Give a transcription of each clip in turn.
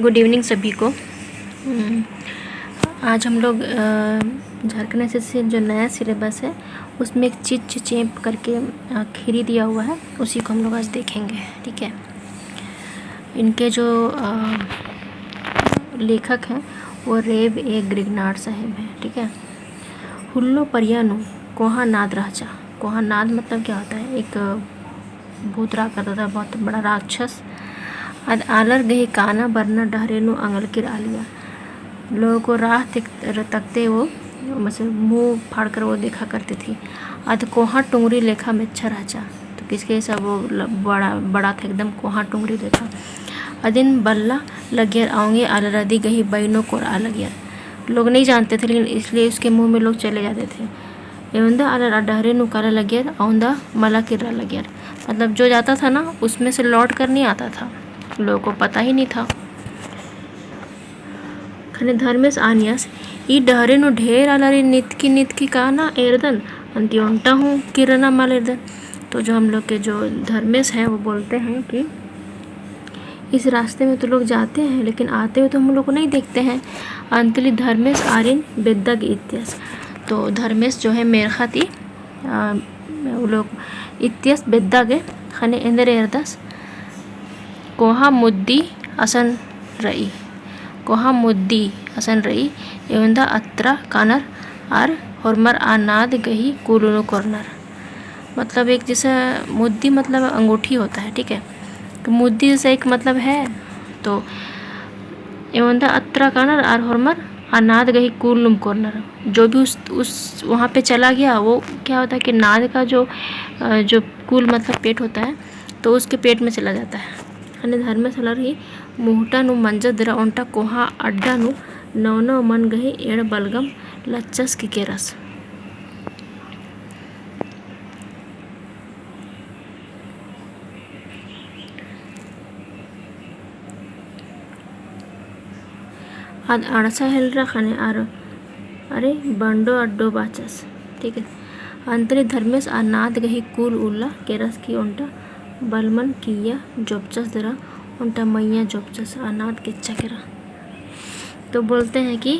Good evening सभी को। आज हम लोग झारखंड एसएससी जो नया सिलेबस है उसमें एक चिच चेप करके खीरी दिया हुआ है, उसी को हम लोग आज देखेंगे। ठीक है, इनके जो लेखक हैं वो रेव ए ग्रिगनार्ड साहिब हैं। ठीक है, हुल्लो परियानु कोहा नाद राजा। कोहा नाद मतलब क्या होता है? एक भूत राग करता था, बहुत बड़ा राक्षस। अद आलर गही काना बरना डहरेनु अंगल किर आलिया। लोगों को राह तकते वो मतलब मुंह फाड़ कर वो देखा करती थी। अद कोहा टुंगरी लेखा मेच्छा राजा, तो किसके जैसा वो बड़ा था एकदम, कोहा टुंगरी लेखा। अदिन बल्ला लगियर आऊँगे आलरदी गही बैनो कोर आ लगियर। लोग नहीं जानते थे, लेकिन इसलिए उसके मुंह में लोग चले जाते थे। एवंदा आलर डहरे नुकारा लगियर आउंदा मला किर्रा लगियर, मतलब जो जाता था ना उसमें से लौट कर नहीं आता था, लोगों को पता ही नहीं था। खने धर्मेश आनियास ई डहरे नु ढेर आलारी नित की काना एरदन अंत्योंटा हूँ किरणा माल एरदन। तो जो हम लोग के जो धर्मेश हैं वो बोलते हैं कि इस रास्ते में तो लोग जाते हैं, लेकिन आते हुए तो हम लोग को नहीं देखते हैं। अंतली धर्मेश आर्यन बेद्दग इतिहास, तो धर्मेश जो है मेरखा थी, वो लोग इतिहास बेद्दागे खने इंदर एरदस कोहा मुद्दी असन रई। कोहा मुद्दी असन रई एवंदा अत्रा कानर आर हरमर आनाद गही कुलुनु कॉर्नर। मतलब एक जैसा मुद्दी मतलब अंगूठी होता है। ठीक है, तो मुद्दी जैसा एक मतलब है, तो एवंदा अत्रा कानर आर हरमर अनाद गही कुलुम कॉर्नर। जो भी उस वहाँ पे चला गया वो क्या होता है कि नाद का जो कुल मतलब पेट होता है, तो उसके पेट में चला जाता है। અને ધર્મશાળા રહી મોહટાનું મંજદરા ઓંટા કોહા અડ્ડાનું નવનો મન ગહી એળ બલગમ લચ્ચસ કિકેરસ। आद अड़सा हेलरा खाने अरे बंडो अड्डो बाचस। ठीक है, अंतरी धर्मेश अनाद गही कुल उल्ला केरस की ओंटा बलमन किया जोपचस दरा उनटा मैया जोपचस अनाथ किच्चा केरा। तो बोलते हैं कि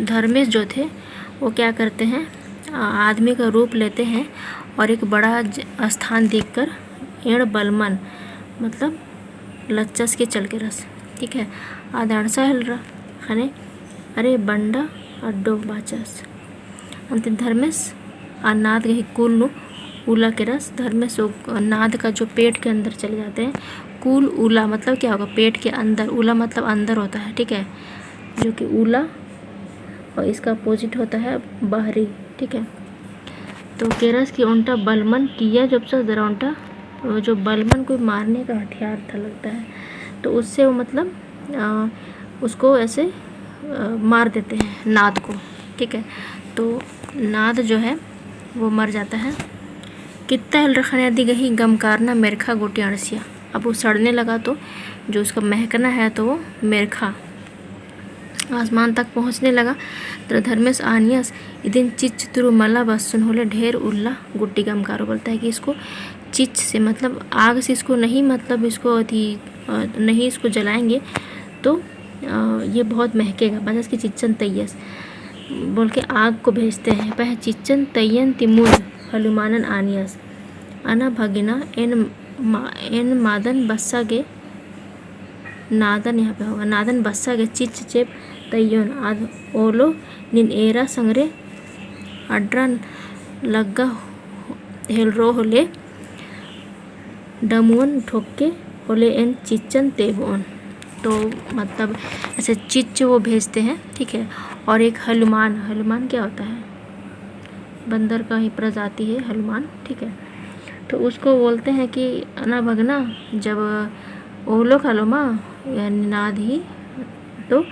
धर्मेश जो थे वो क्या करते हैं, आदमी का रूप लेते हैं और एक बड़ा स्थान देखकर एड़ बलमन मतलब लच्चस के चल के रस। ठीक है, आदाड़सा हिलरा खाने अरे बंडा अड्डो बाचस। अंत धर्मेश अनाथ गही कुल नु उला के रस। धर्मेश नाद का जो पेट के अंदर चले जाते हैं। कुल उला मतलब क्या होगा? पेट के अंदर। उला मतलब अंदर होता है। ठीक है, जो कि उला और इसका अपोजिट होता है बाहरी। ठीक है, तो केरस की उल्टा बलमन किया जब से जरा उल्टा जो बलमन कोई मारने का हथियार था लगता है, तो उससे वो मतलब उसको ऐसे मार देते हैं नाद को। ठीक है, तो नाद जो है वो मर जाता है। कितना हिल रखने आदि गही गमकारना मेरखा गोटी अड़सिया। अब वो सड़ने लगा तो जो उसका महकना है तो वो मेरखा आसमान तक पहुंचने लगा। तो धर्मेश आनियस इदिन चिच तुरुमला बसन होले ढेर उल्ला गुट्टी गमकारो। बोलता है कि इसको चिच से मतलब आग से इसको नहीं, मतलब इसको नहीं इसको जलाएंगे तो ये बहुत महकेगा। बस इसकी चिच्चन तैयस बोल के आग को भेजते हैं। पह चिच्चन तैयन तिमुन हलुमानन आनियस अना भगिना एन मादन बस्सा गे नादन, यहाँ पे होगा नादन बस्सा गे चिच चेप तैयोन आद ओलो निन एरा संगरे अड्रा लग्गा हेलरो होले डमुअन ठोके होले एन चिच्चन तेबोन। तो मतलब ऐसे चिच वो भेजते हैं। ठीक है, और एक हनुमान क्या होता है? बंदर का ही प्रजाति है हनुमान। ठीक है, तो उसको बोलते हैं कि अना भगना जब ओलो खालोमा या निनाद ही तो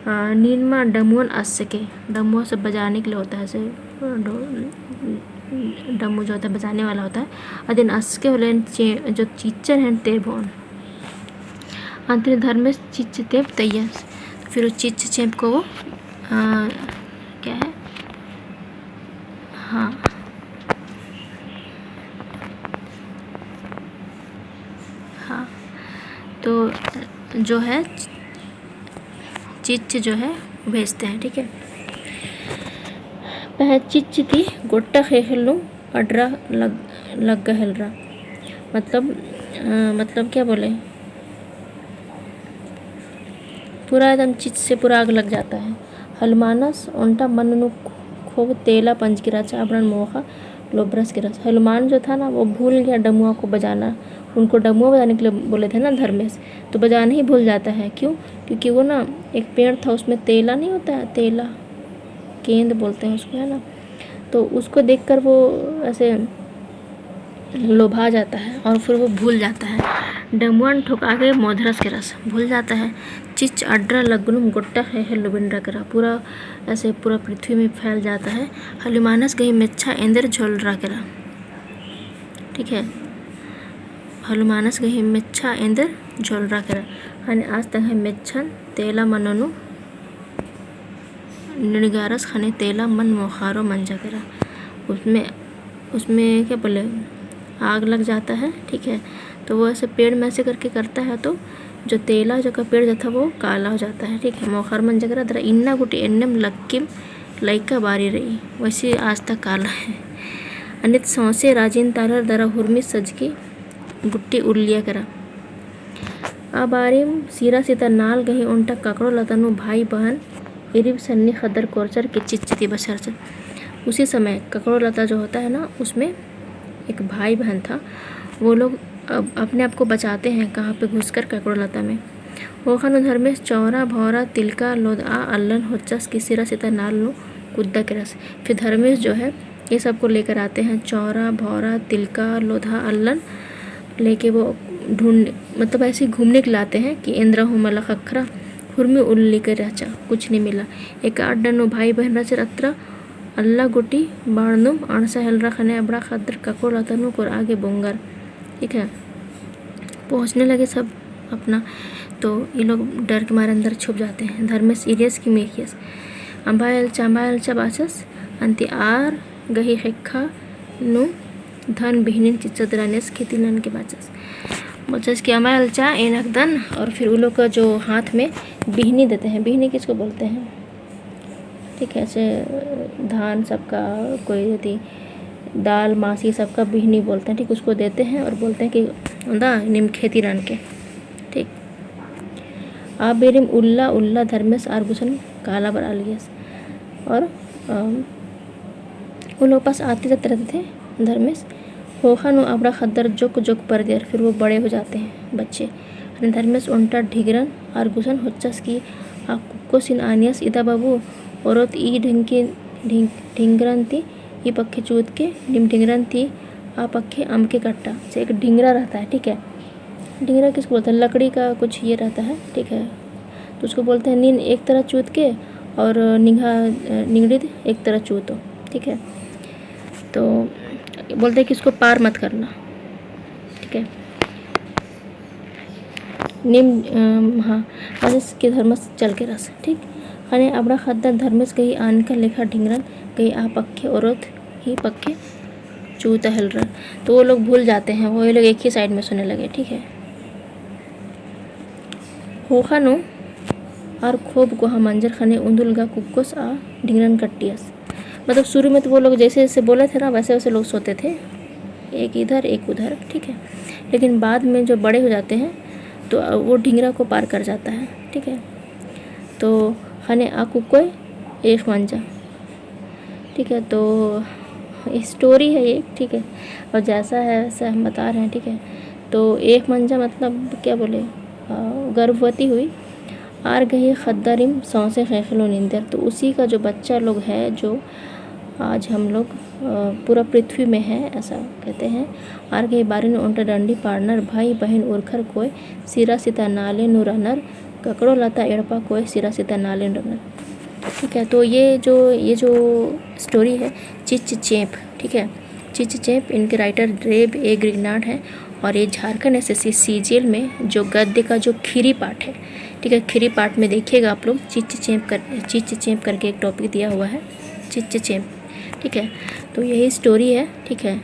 नीनमा डमुअन अस के, डमुआ से बजाने के लिए होता है, ऐसे डमू जो होता है बजाने वाला होता है। अदिन अस के होले जो चिच्चन है तेबोन। अंतरी धर्मेश चिच तेब तैयार। फिर उस चिच चेप को वो क्या है, हाँ हाँ, तो जो है चिच जो है भेजते हैं। ठीक है, पह चिच थी गोट्टा खेखलू अडरा लग गहलरा, मतलब क्या बोले, पूरा एकदम चिच से पूरा आग लग जाता है। हनुमानस उल्टा मन खूब तेला पंचगिराचा अपना मोहा लोब्रस गिरस। हनुमान जो था ना वो भूल गया डमुआ को बजाना, उनको डमुआ बजाने के लिए बोले थे ना धर्मेश, तो बजाना ही भूल जाता है। क्यों? क्योंकि वो ना एक पेड़ था उसमें तेला नहीं होता है, तेला केंद बोलते हैं उसको, है ना, तो उसको देखकर वो ऐसे लोभा जाता है और फिर वो भूल जाता है। डमुआन ठोका के मोधरस के रस भूल जाता है। चिच अड्रा लगनुम गोट्टा है लुबिंड्रा करा, पूरा ऐसे पूरा पृथ्वी में फैल जाता है। हनुमानस गई मेच्छा इंद्र झोलरा करा। ठीक है, हनुमानस गई मेच्छा इंद्र झोलरा करा, आणि आज तक है मेच्छन तेला मननु निगारस खाने तेला मन मोखारो मंजा करा। उसमें क्या बोले, आग लग जाता है। ठीक है, तो वो ऐसे पेड़ में ऐसे करके करता है तो जो तेला जो का पेड़ जो था वो काला हो जाता है। ठीक है, मोखार मन जगह दरा इन्ना गुटी एन्नम लक्किम लइका बारी रही, वैसे आज तक काला है। अनित सौसे राजिन तारर दरा हुर्मी सजकी गुट्टी उल्लिया करा। आ बारिम सीरा सीता नाल गही उनटा ककड़ो लतनु भाई बहन इरिब सन्नी खदर कोरचर की चिच्चिती बसरचर। उसी समय ककड़ो लता जो होता है ना, उसमें एक भाई बहन था, वो लोग अपने आप को बचाते हैं कहाँ पे घुसकर ककड़ो लता में। ओखनु धर्मेश चौरा भौरा तिलका लोधा अल्लन होचस की सिरा सीता नाल नु कुद्दा के रस। फिर धर्मेश जो है ये सबको लेकर आते हैं, चौरा भौरा तिलका लोधा अल्लन लेके वो ढूंढ मतलब ऐसे घूमने के लाते हैं कि इंद्र हो मला खखरा हुर्मी उल्ली कर रचा, कुछ नहीं मिला। एक आठ डनो भाई बहन रचर अत्र अल्लाह गुटी बाणनुम अणसा हेलरा खने अबड़ा खदर ककड़ो लतनु और आगे बोंगर। ठीक है, पहुँचने लगे सब अपना, तो ये लोग डर के मारे अंदर छुप जाते हैं। धर्मेश इरियस की मेरियस अंबायलचा बासस अंति आर गही हेक्खा नु धन बिहनिन चिचदरानेस खेतीलन के बाचस बचस की अम्बायलचा एनक धन। और फिर उन लोग का जो हाथ में बिहनी देते हैं, बिहनी किसको बोलते हैं? ठीक है, ऐसे धान सबका कोई यदि दाल मासी सबका बिहनी बोलते हैं। ठीक, उसको देते हैं और बोलते हैं कि दा निम खेती रन के। ठीक, आप बेरिम उल्ला उल्ला धर्मेश आरगुसन काला बरा लियस। और उन लोग पास आते जाते रहते थे धर्मेश। होखानु अपना खद्दर जोक जोक पर दिया, फिर वो बड़े हो जाते हैं बच्चे। धर्मेश उल्टा ढिगरन आरगुसन होचस की आपको सिन आनियस इदा बाबू औरत ई ढिंगरन थी ये पक्के चूत के निम ढिंगरन थी आ पक्के आम के कट्टा से एक ढिंगरा रहता है। ठीक है, ढिंगरा किसको बोलते हैं? लकड़ी का कुछ ये रहता है। ठीक है, तो उसको बोलते हैं नीन एक तरह चूत के और निगड़ित एक तरह चूतो। ठीक है, तो बोलते हैं कि इसको पार मत करना। ठीक है, निम हाँ राजस के धर्मस चल के रस। ठीक, खाने अपना खद्दर धर्मेश कही आन का लेखा ढिंगरन कही आ पक्के औरत ही पक्के चूता हलरन। तो वो लोग भूल जाते हैं, वो ये लोग एक ही साइड में सुनने लगे। ठीक है, होखानो और खोब गोहा मंजर खाने उंदुलगा कुक्कोस आ ढिंगरन कट्टियस। मतलब शुरू में तो वो लोग जैसे जैसे बोले थे ना वैसे वैसे लोग सोते थे, एक इधर एक उधर। ठीक है, लेकिन बाद में जो बड़े हो जाते हैं तो वो ढिंगरा को पार कर जाता है। ठीक है, तो खाने आ कुक्कोय एक मंजा। ठीक है, तो स्टोरी है ये। ठीक है, और जैसा है वैसा हम बता रहे हैं। ठीक है, तो एक मंजा मतलब क्या बोले, गर्भवती हुई आर गई खद्दरिम सौसे खैखलो निंदर। तो उसी का जो बच्चा लोग है जो आज हम लोग पूरा पृथ्वी में है ऐसा कहते हैं। आर गई बारिन उल्टा डंडी पार्टनर भाई बहन उर्खर कोई सिरा सीता नाले नुरनर ककड़ो लता एड़पा कोई सिरा सीता नाले रनर। ठीक है, तो ये जो स्टोरी है चिच चेप। ठीक है, चिच चेप इनके राइटर रेब ए ग्रिगनाड है और ये झारखंड एसएससी सीजीएल में जो गद्य का जो खीरी पाठ है। ठीक है, खीरी पाठ में देखिएगा आप लोग चिच चेप करके एक टॉपिक दिया हुआ है, चिच चेप। ठीक है, तो यही स्टोरी है। ठीक है,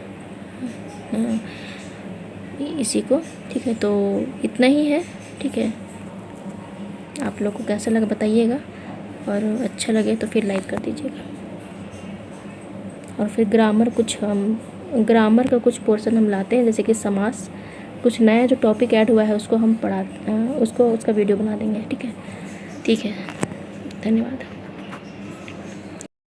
इसी को। ठीक है, तो इतना ही है। ठीक है, आप लोग को कैसा लगा बताइएगा, और अच्छा लगे तो फिर लाइक कर दीजिएगा। और फिर ग्रामर का कुछ पोर्शन हम लाते हैं, जैसे कि समास, कुछ नया जो टॉपिक ऐड हुआ है उसको हम उसका वीडियो बना देंगे। ठीक है, धन्यवाद।